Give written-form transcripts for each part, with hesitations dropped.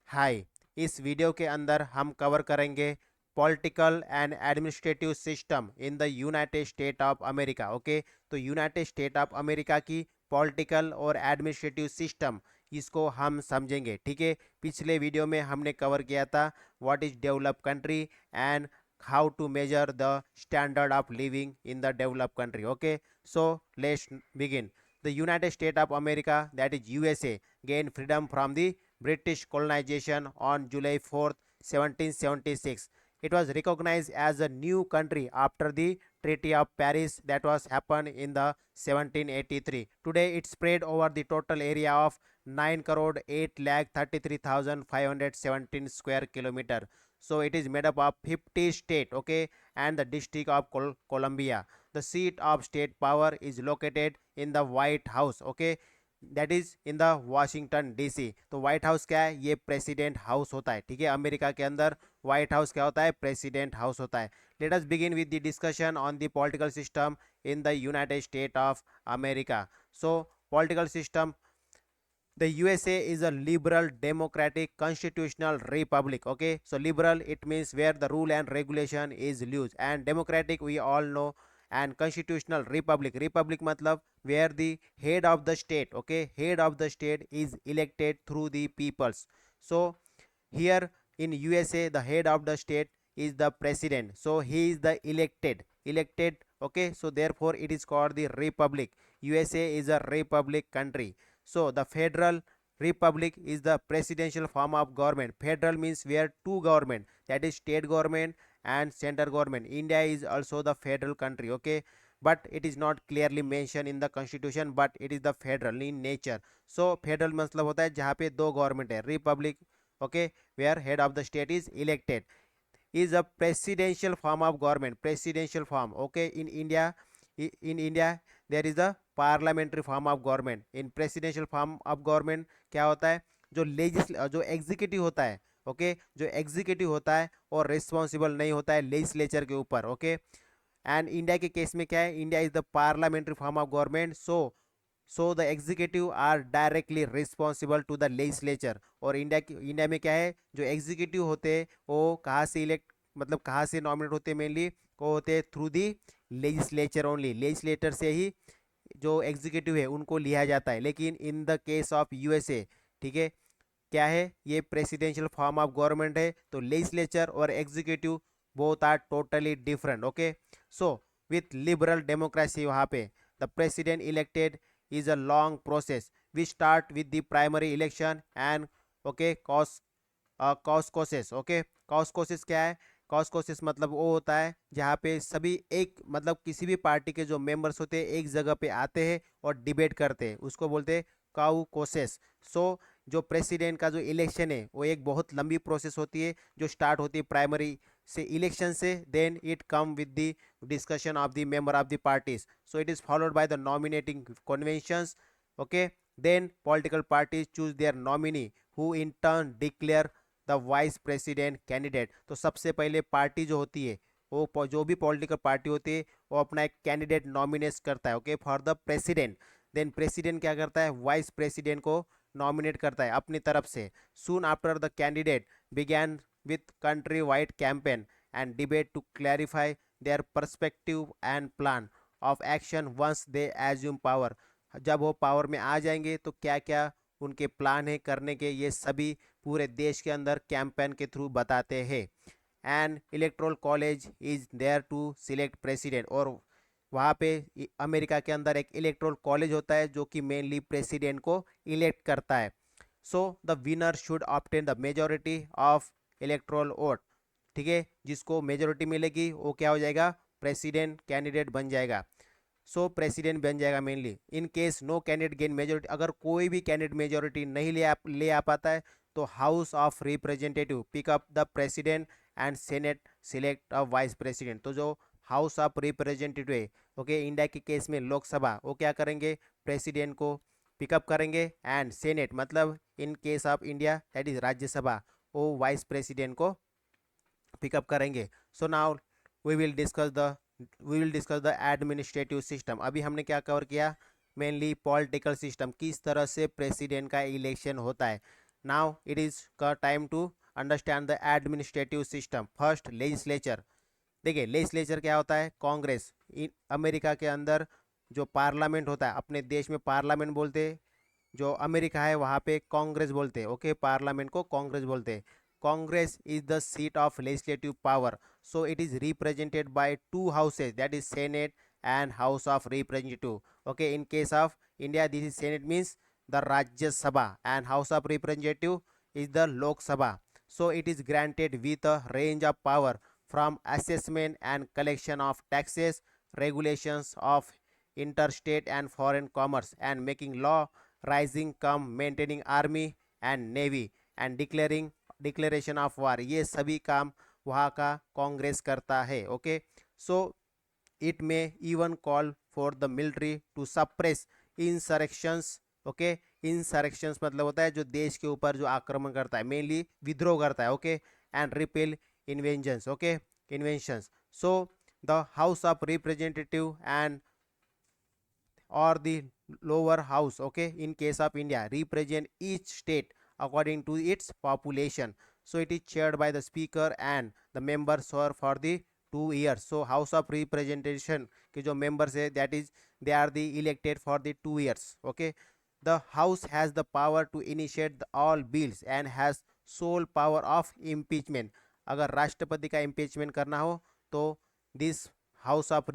हाय। इस वीडियो के अंदर हम कवर करेंगे political and administrative system in the United State of America. Okay, तो यूनाइटेड स्टेट ऑफ अमेरिका की पॉलिटिकल और एडमिनिस्ट्रेटिव सिस्टम इसको हम समझेंगे। ठीक है, पिछले वीडियो में हमने कवर किया था what is develop country and how to measure the standard of living in the develop country. Okay, so let's begin. The United State of America, that is USA, gained freedom from the British colonization on July 4th, 1776. It was recognized as a new country after the Treaty of Paris that was happened in the 1783. Today it spread over the total area of 9 crore 8 lakh 33,517 square kilometer. So it is made up of 50 state, okay, and the District of Columbia. The seat of state power is located in the White House, okay, that is in the Washington DC. तो white house क्या है? ये president house होता है। ठीक है, America के अंदर व्हाइट हाउस क्या होता है? प्रेसिडेंट हाउस होता है। Let us begin with the discussion on the political system in the United State of America. So political system, the USA is a liberal democratic constitutional republic. Okay, so liberal it means where the rule and regulation is loose, and democratic we all know, and constitutional republic matlab where the head of the state, okay, head of the state is elected through the peoples. So here in USA the head of the state is the president, so he is the elected. Okay, so therefore it is called the republic. USA is a republic country. So the federal republic is the presidential form of government. Federal means where two government, that is state government and central government. India is also the federal country, okay, but it is not clearly mentioned in the constitution, but it is the federal in nature. So federal मतलब होता है जहाँ पे दो government है। Republic, okay, where head of the state is elected, is a presidential form of government. Presidential form, okay, in India, in India there is a parliamentary form of government. In presidential form of government क्या होता है? जो जो executive होता है, okay, जो executive होता है और रिस्पॉन्सिबल नहीं होता है लेजिस्लेचर के ऊपर, ओके। एंड इंडिया के केस में क्या है? India is the parliamentary form of government. So the executive are directly responsible to the legislature. और इंडिया में क्या है? जो एग्जीक्यूटिव होते हैं वो कहाँ से इलेक्ट, मतलब कहाँ से नॉमिनेट होते हैं? मेनली वो होते हैं through the legislature only. Legislator से ही जो एग्जीक्यूटिव है उनको लिया जाता है। लेकिन in the case of USA, ठीक है, क्या है? ये प्रेसिडेंशियल फॉर्म ऑफ गवर्नमेंट है, तो लेजिस्लेचर और executive both are totally different. Okay, so with liberal democracy वहाँ पे the president elected is a long process. We start with the primary election and okay, caucuses. Okay, caucuses क्या है? caucuses मतलब वो होता है जहाँ पे सभी एक, मतलब किसी भी पार्टी के जो मेंबर्स होते हैं एक जगह पे आते हैं और डिबेट करते हैं, उसको बोलते हैं caucuses. सो जो प्रेसिडेंट का जो इलेक्शन है वो एक बहुत लंबी प्रोसेस होती है जो स्टार्ट होती है प्राइमरी से, इलेक्शन से, then it come with the discussion of the member of the parties. So it is followed by the nominating conventions. Okay, then political parties choose their nominee who in turn declare the vice president candidate. तो सबसे पहले party जो होती है वो जो भी political party होती है वो अपना एक कैंडिडेट नॉमिनेट करता है, okay, for the president. Then president क्या करता है? वाइस प्रेसिडेंट को नॉमिनेट करता है अपनी तरफ से। Soon after the candidate began with country wide campaign and debate to clarify their perspective and plan of action once they assume power. जब वो पावर में आ जाएंगे तो क्या क्या उनके प्लान है करने के, ये सभी पूरे देश के अंदर कैंपेन के थ्रू बताते हैं। And electoral college is there to select president, और वहाँ पे अमेरिका के अंदर एक इलेक्ट्रोल कॉलेज होता है जो कि मेनली प्रेसिडेंट को इलेक्ट करता है। So the winner should obtain the majority of electoral vote. ठीक है, जिसको मेजोरिटी मिलेगी वो क्या हो जाएगा? प्रेसिडेंट कैंडिडेट बन जाएगा। सो प्रेसिडेंट बन जाएगा mainly. In case no candidate gain majority, अगर कोई भी कैंडिडेट मेजोरिटी नहीं ले आ पाता है तो house of representative pick up the president and senate select a vice president. तो जो हाउस ऑफ रिप्रेजेंटेटिव है, ओके, इंडिया के केस में लोकसभा, वो क्या करेंगे? प्रेसिडेंट को पिकअप करेंगे, एंड सेनेट मतलब in case of India that is Rajya Sabha, वो वाइस प्रेसिडेंट को पिकअप करेंगे। So now we will discuss the administrative system. अभी हमने क्या कवर किया? मेनली पॉलिटिकल सिस्टम, किस तरह से प्रेसिडेंट का इलेक्शन होता है। Now it is time to understand the administrative system. First, legislature. देखिए लेजिस्लेचर क्या होता है, कांग्रेस। इन अमेरिका के अंदर जो पार्लियामेंट होता है, अपने देश में पार्लियामेंट बोलते हैं, जो अमेरिका है वहाँ पे कांग्रेस बोलते हैं। ओके, पार्लियामेंट को कांग्रेस बोलते हैं। Congress is the seat of legislative power, so it is represented by two houses, that is senate and house of representative. Okay, in case of India this is senate means the राज्य सभा, and house of representative is the लोक सभा। so it is granted with a range of power from assessment and collection of taxes, regulations of interstate and foreign commerce, and making law, rising come maintaining army and navy, and declaring declaration of war। ये सभी काम वहाँ का कांग्रेस करता है। Okay, so it may even call for the military to suppress insurrections. Okay, insurrections मतलब होता है जो देश के ऊपर जो आक्रमण करता है, मेनली विद्रोह करता है। Okay, and repel inventions. Okay, inventions. So the house of representative and or the lower house, okay, in case of India, represent each state according to its population. So it is chaired by the speaker and the members serve for the 2 years. So house of representation के जो members है, that is they are the elected for the 2 years. Okay, the house has the power to initiate all bills and has sole power of impeachment। अगर राष्ट्रपति का impeachment करना हो तो this house of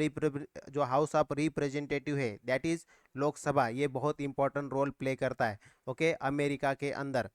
जो हाउस ऑफ रिप्रेजेंटेटिव है, that is Lok Sabha, ये बहुत इंपॉर्टेंट रोल प्ले करता है। ओके, अमेरिका के अंदर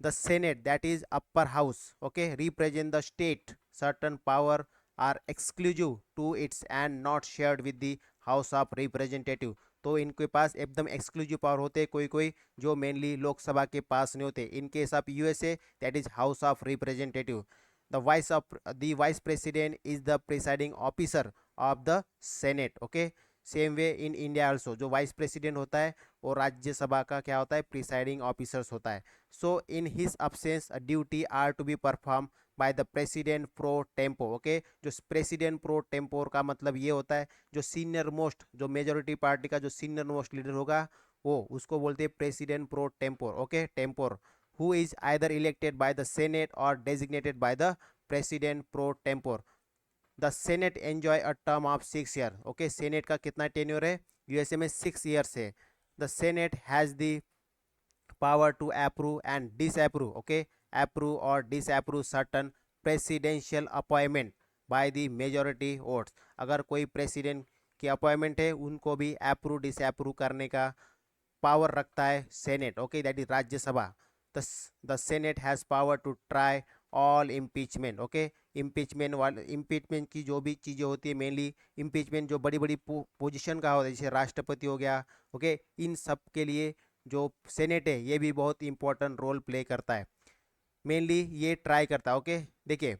the senate, that is upper house, okay, represent the state, certain power are exclusive to its and not shared with the house of representative। तो इनके पास एकदम exclusive power होते हैं कोई कोई, जो मेनली लोकसभा के पास नहीं होते। इन case of USA, that is house of representative. the vice president is the presiding officer of the senate। okay, same way in India also, जो वाइस प्रेसिडेंट होता है वो राज्यसभा का क्या होता है, प्रिसाइडिंग ऑफिसर्स होता है। So in his absence duty are to be perform by the president pro tempore. Okay, जो प्रेसिडेंट प्रो टेम्पोर का मतलब ये होता है, जो सीनियर मोस्ट, जो मेजोरिटी पार्टी का जो सीनियर मोस्ट लीडर होगा वो उसको बोलते हैं president pro tempore. Okay, tempore who is either elected by the senate or designated by the president pro tempore। The senate enjoy a term of 6 year. Okay, senate का कितना tenure है USA में, 6 years है। The senate has the power to approve and disapprove. Okay, approve और disapprove certain presidential appointment by the majority votes. अगर कोई president की appointment है उनको भी अप्रूव डिसअप्रूव करने का पावर रखता है senate. Okay, that is Rajya Sabha. The senate has power to try all impeachment. Okay, impeachment वाले, इम्पीचमेंट की जो भी चीज़ें होती है, मेनली इम्पीचमेंट जो बड़ी बड़ी पोजीशन का होता है, जैसे राष्ट्रपति हो गया। ओके, इन सब के लिए जो सेनेट है ये भी बहुत इंपॉर्टेंट रोल प्ले करता है, मेनली ये ट्राई करता है। ओके, देखिए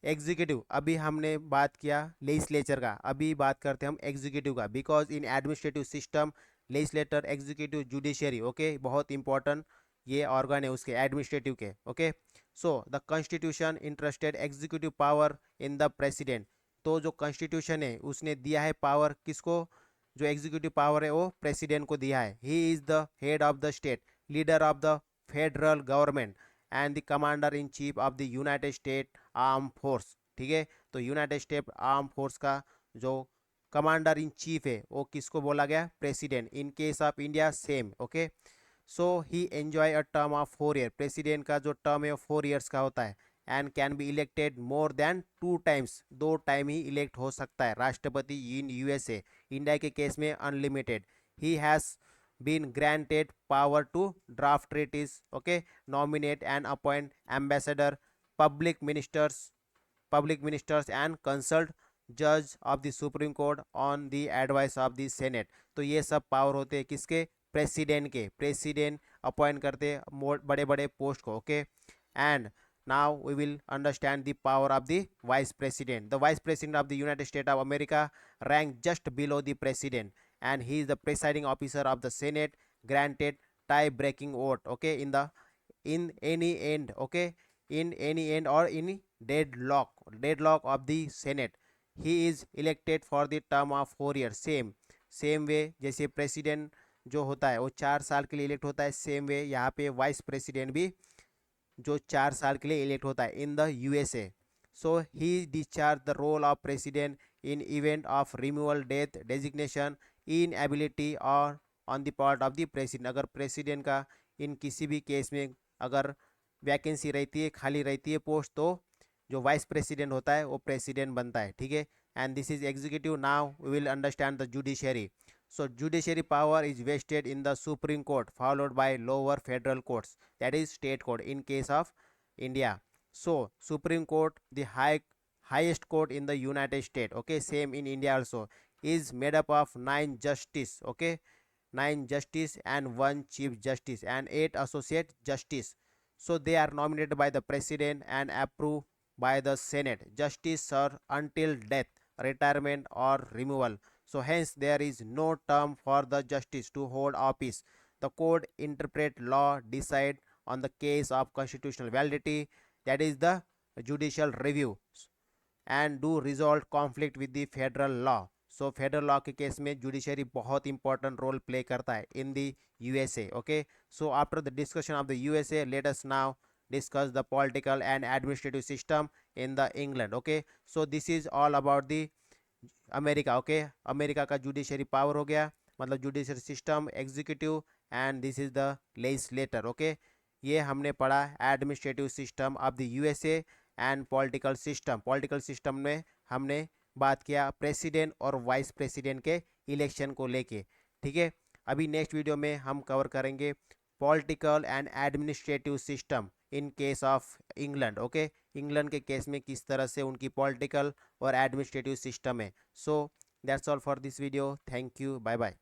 एग्जीक्यूटिव, अभी हमने बात किया लेजिस्लेचर का, अभी बात करते हैं हम एग्जीक्यूटिव का। Because in administrative system legislator, executive, judiciary, okay, बहुत इंपॉर्टेंट ये ऑर्गन है उसके एडमिनिस्ट्रेटिव के। Okay, so the constitution interested executive power in the president. तो जो कॉन्स्टिट्यूशन है उसने दिया है पावर किसको, जो एग्जीक्यूटिव पावर है वो प्रेसिडेंट को दिया है। He is the head of the state, leader of the federal government and the commander in chief of the United state arm force. ठीक है, तो यूनाइटेड स्टेट आर्म फोर्स का जो कमांडर इन चीफ है वो किसको बोला गया, president. In case of India same. Okay, so he enjoy a term of 4 year. President का जो टर्म है वो 4 ईयर्स का होता है and can be elected more than 2 times, 2 time he elect हो सकता है राष्ट्रपति इन यूएसए। इंडिया के केस में unlimited. He has been granted power to draft treaties, okay, nominate and appoint ambassador, public ministers and consult judge of the supreme court on the advice of the senate। तो ये सब power होते हैं किसके, president के। President appoint करते बड़े बड़े पोस्ट को। Okay, and now we will understand the power of the vice president। the vice president of the united states of america rank just below the president and he is the presiding officer of the senate, granted tie breaking vote। okay, in any end, okay, in any end or in deadlock of the senate, he is elected for the term of 4 years। same way जैसे president जो होता है वो 4 साल के लिए elect होता है। सेम वे यहाँ पे वाइस प्रेसिडेंट भी जो 4 साल के लिए इलेक्ट होता है in the USA. So he discharge the role of president in event of removal, death, designation, inability और on the part of the president. अगर प्रेसिडेंट का इन किसी भी केस में अगर वैकेंसी रहती है, खाली रहती है पोस्ट, तो जो वाइस प्रेसिडेंट होता है वो प्रेसिडेंट बनता है, ठीक है। And this is executive. Now we will understand the judiciary. So judiciary power is vested in the Supreme Court, followed by lower federal courts, that is state court in case of India. So Supreme Court, the highest court in the United States, okay, same in India also, is made up of 9 justice, okay, 9 justice and 1 chief justice and 8 associate justice. So they are nominated by the president and approved by the Senate. Justice serve until death, retirement or removal. So hence there is no term for the justice to hold office. The court interpret law, decide on the case of constitutional validity, that is the judicial review, and do resolve conflict with the federal law. So federal law के case में judiciary बहुत important role play करता है in the USA, okay. So after the discussion of the USA, let us now discuss the political and administrative system in the England, okay. So this is all about the America, okay. America का judiciary power हो गया, मतलब judiciary system, executive, and this is the legislator, okay. ये हमने पढ़ा administrative system of the USA and political system. Political system में हमने बात किया प्रेसिडेंट और वाइस प्रेसिडेंट के इलेक्शन को लेके, ठीक है। अभी नेक्स्ट वीडियो में हम कवर करेंगे political and administrative system in case of England, okay. England के केस में किस तरह से उनकी पॉलिटिकल और एडमिनिस्ट्रेटिव सिस्टम है। So that's all for this video. Thank you, bye bye.